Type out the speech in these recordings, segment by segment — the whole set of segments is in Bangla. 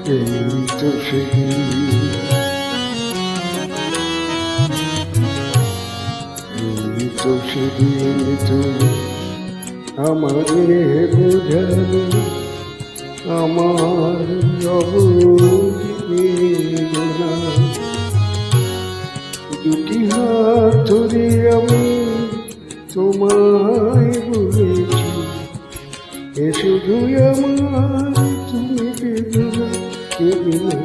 এই তো সেদিন, এই তো সেদিন তুমি আমারে বোঝালে আমার অববেদনা। দুটি হাত ধরে আমি তোমায় বলেছি, এ শুধু আমার, তুমি কেঁদো না, কেঁদো না।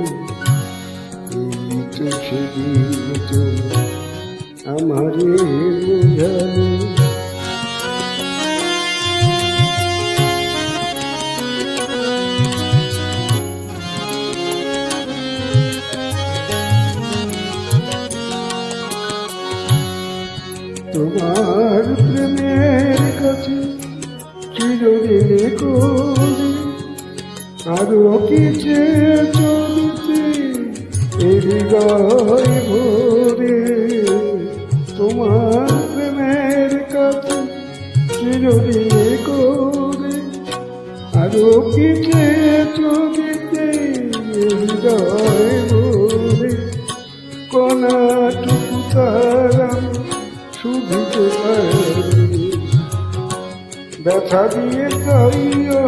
এই তো সেদিন তুমি আমারে বোঝালে। তোমার প্রেমের কাছে চিরদিনে করে আরো কি চলতে হৃদয় ভরে। তোমার প্রেমের কাছে চিরদিনে করে আরো কি চলতে হৃদয় ভরে। কণাটুকু তারা শুধিতে পারি, ব্যথা দিয়ে তাইও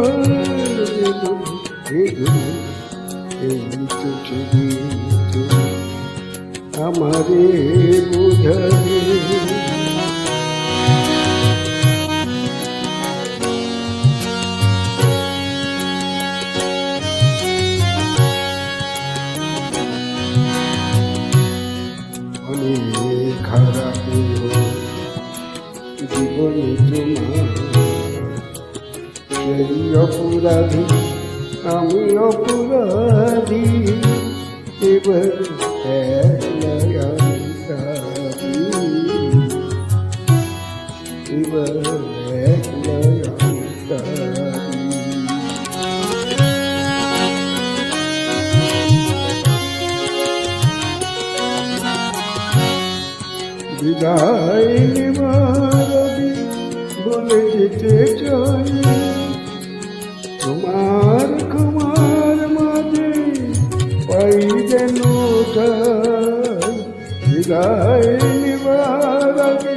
এই তো সেদিন তুমি আমারে বোঝালে। অনেক খারাপ জীবনে তোমার, সেই অপরাধী আমি অপরাধী। এবার এবার বিদায় নেবার আগে বলে যেতে চাই, তোমার ক্ষমার মাঝে পাই যেন ঠাই। বিদায় নেবার আগে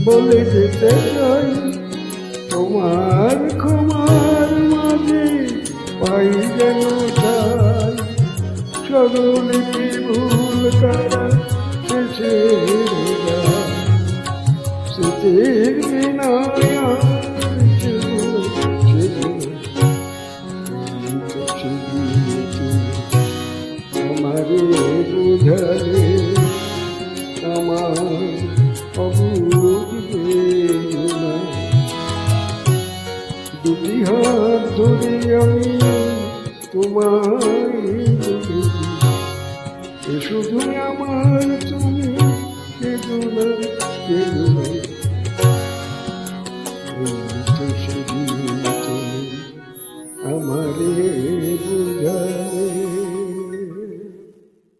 বলে যেতে চাই, তোমার ক্ষমার মাঝে পাই যেন ঠাই। সকলে কি ভুল করা স্মৃতির বিনায় আমারে বুঝালে আমার অবুঝবেদনা। দুটি হাত ধরে আমি তোমায় বলেছি, এ শুধু আমার